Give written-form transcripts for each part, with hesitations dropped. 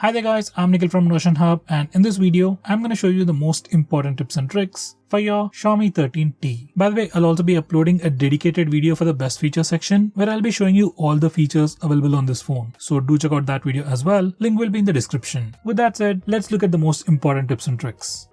Hi there guys, I'm Nikhil from notionhub, and in this video, I'm going to show you the most important tips and tricks for your Xiaomi 13T. By the way, I'll also be uploading a dedicated video for the best feature section where I'll be showing you all the features available on this phone. So do check out that video as well. Link will be in the description. With that said, let's look at the most important tips and tricks.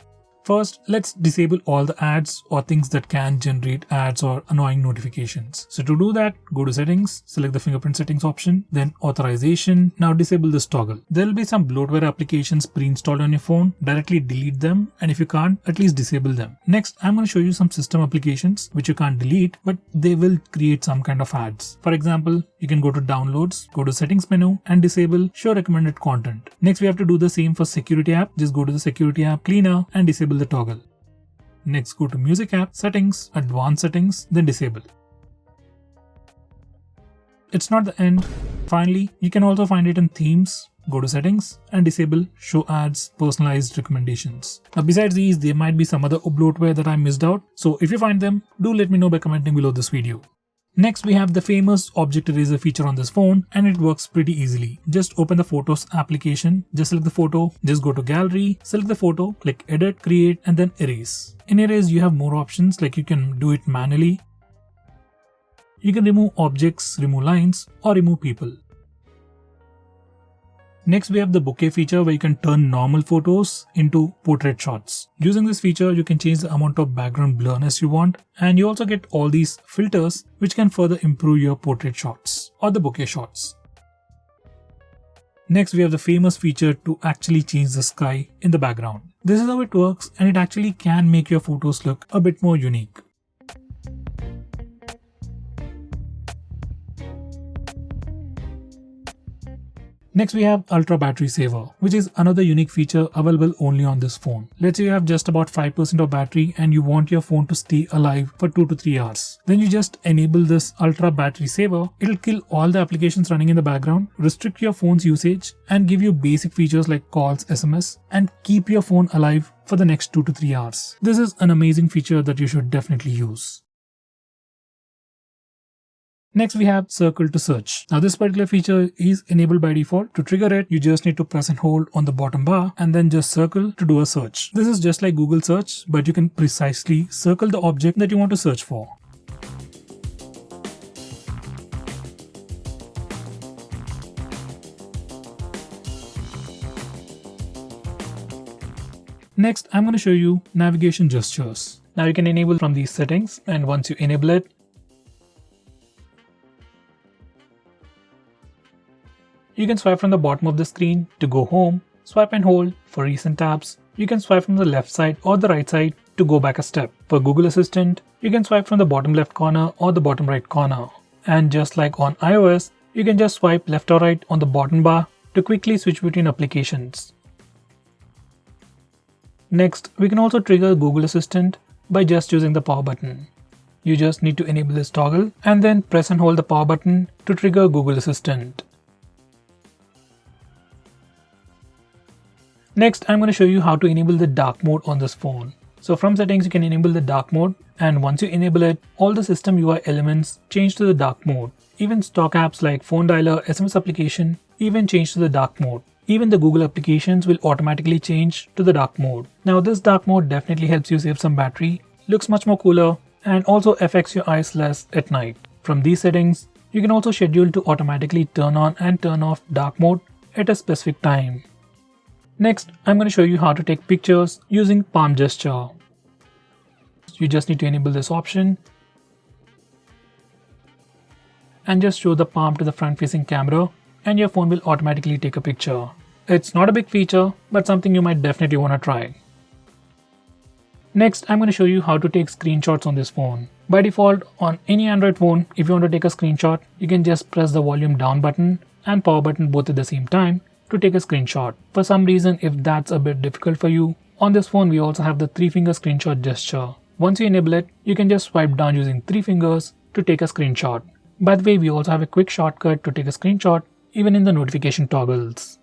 First, let's disable all the ads or things that can generate ads or annoying notifications. So to do that, go to settings, select the fingerprint settings option, then authorization. Now disable this toggle. There will be some bloatware applications pre-installed on your phone. Directly delete them, and if you can't, at least disable them. Next, I'm going to show you some system applications which you can't delete, but they will create some kind of ads. For example, you can go to downloads, go to settings menu and disable show recommended content. Next, we have to do the same for security app. Just go to the security app cleaner and disable the toggle. Next, go to music app, settings, advanced settings, then disable. It's not the end. Finally, you can also find it in themes. Go to settings and disable show ads personalized recommendations. Now besides these, there might be some other bloatware that I missed out. So if you find them, do let me know by commenting below this video. Next, we have the famous object eraser feature on this phone, and it works pretty easily. Just open the Photos application, just select the photo, just go to gallery, select the photo, click edit, create, and then erase. In erase, you have more options, like you can do it manually. You can remove objects, remove lines, or remove people. Next, we have the bokeh feature where you can turn normal photos into portrait shots. Using this feature, you can change the amount of background blurriness you want, and you also get all these filters which can further improve your portrait shots or the bokeh shots. Next, we have the famous feature to actually change the sky in the background. This is how it works, and it actually can make your photos look a bit more unique. Next, we have Ultra Battery Saver, which is another unique feature available only on this phone. Let's say you have just about 5% of battery and you want your phone to stay alive for 2 to 3 hours. Then you just enable this Ultra Battery Saver. It'll kill all the applications running in the background, restrict your phone's usage, and give you basic features like calls, SMS, and keep your phone alive for the next 2 to 3 hours. This is an amazing feature that you should definitely use. Next, we have Circle to Search. Now this particular feature is enabled by default. To trigger it, you just need to press and hold on the bottom bar and then just circle to do a search. This is just like Google search, but you can precisely circle the object that you want to search for. Next, I'm going to show you navigation gestures. Now you can enable from these settings, and once you enable it, you can swipe from the bottom of the screen to go home, swipe and hold for recent tabs. You can swipe from the left side or the right side to go back a step. For Google Assistant, you can swipe from the bottom left corner or the bottom right corner. And just like on iOS, you can just swipe left or right on the bottom bar to quickly switch between applications. Next, we can also trigger Google Assistant by just using the power button. You just need to enable this toggle and then press and hold the power button to trigger Google Assistant. Next, I'm going to show you how to enable the dark mode on this phone. So from settings, you can enable the dark mode, and once you enable it, all the system UI elements change to the dark mode. Even stock apps like phone dialer, SMS application even change to the dark mode. Even the Google applications will automatically change to the dark mode. Now this dark mode definitely helps you save some battery, looks much more cooler, and also affects your eyes less at night. From these settings, you can also schedule to automatically turn on and turn off dark mode at a specific time. Next, I'm going to show you how to take pictures using palm gesture. You just need to enable this option and just show the palm to the front-facing camera, and your phone will automatically take a picture. It's not a big feature, but something you might definitely want to try. Next, I'm going to show you how to take screenshots on this phone. By default, on any Android phone, if you want to take a screenshot, you can just press the volume down button and power button both at the same time to take a screenshot. For some reason, if that's a bit difficult for you, on this phone we also have the 3-finger screenshot gesture. Once you enable it, you can just swipe down using 3 fingers to take a screenshot. By the way, we also have a quick shortcut to take a screenshot even in the notification toggles.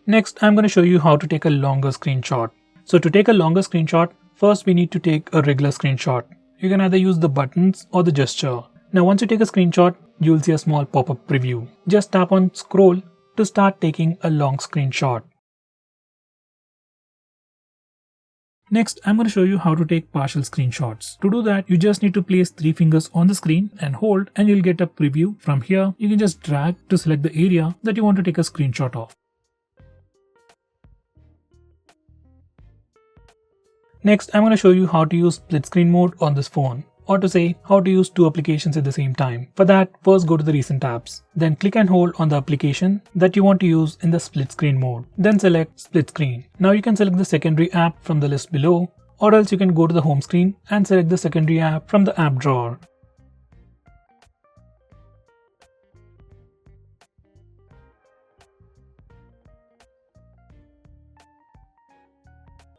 Next, I'm going to show you how to take a longer screenshot. So to take a longer screenshot, first we need to take a regular screenshot. You can either use the buttons or the gesture. Now once you take a screenshot, you'll see a small pop-up preview. Just tap on scroll to start taking a long screenshot. Next, I'm going to show you how to take partial screenshots. To do that, you just need to place 3 fingers on the screen and hold, and you'll get a preview. From here, you can just drag to select the area that you want to take a screenshot of. Next, I'm going to show you how to use split screen mode on this phone, or to say how to use 2 applications at the same time. For that, first go to the recent apps. Then click and hold on the application that you want to use in the split screen mode. Then select split screen. Now you can select the secondary app from the list below, or else you can go to the home screen and select the secondary app from the app drawer.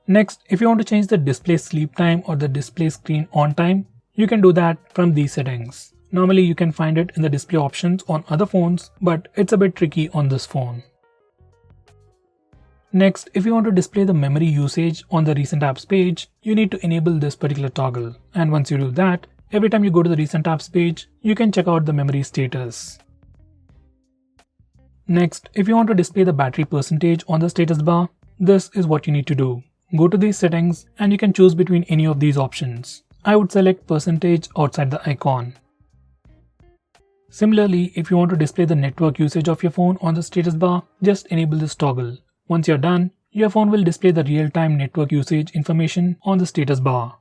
Next, if you want to change the display sleep time or the display screen on time, you can do that from these settings. Normally you can find it in the display options on other phones, but it's a bit tricky on this phone. Next, if you want to display the memory usage on the recent apps page, you need to enable this particular toggle. And once you do that, every time you go to the recent apps page, you can check out the memory status. Next, if you want to display the battery percentage on the status bar, this is what you need to do. Go to these settings and you can choose between any of these options. I would select percentage outside the icon. Similarly, if you want to display the network usage of your phone on the status bar, just enable this toggle. Once you're done, your phone will display the real-time network usage information on the status bar.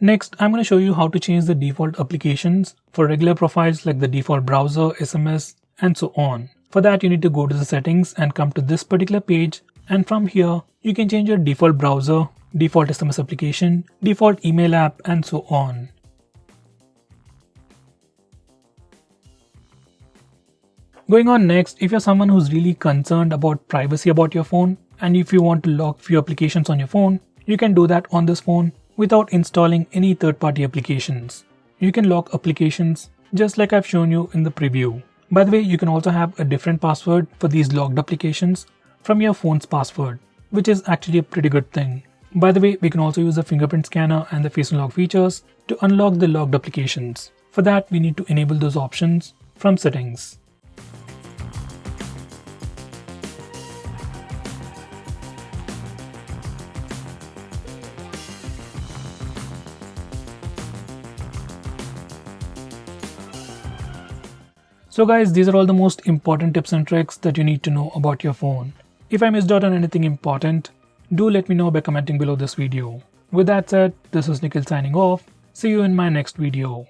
Next, I'm going to show you how to change the default applications for regular profiles like the default browser, SMS, and so on. For that, you need to go to the settings and come to this particular page, and from here, you can change your default browser, default SMS application, default email app, and so on. Going on next, if you're someone who's really concerned about privacy about your phone, and if you want to lock few applications on your phone, you can do that on this phone without installing any third-party applications. You can lock applications just like I've shown you in the preview. By the way, you can also have a different password for these locked applications from your phone's password, which is actually a pretty good thing. By the way, we can also use the fingerprint scanner and the face unlock features to unlock the locked applications. For that, we need to enable those options from settings. So guys, these are all the most important tips and tricks that you need to know about your phone. If I missed out on anything important, do let me know by commenting below this video. With that said, this is Nikhil signing off. See you in my next video.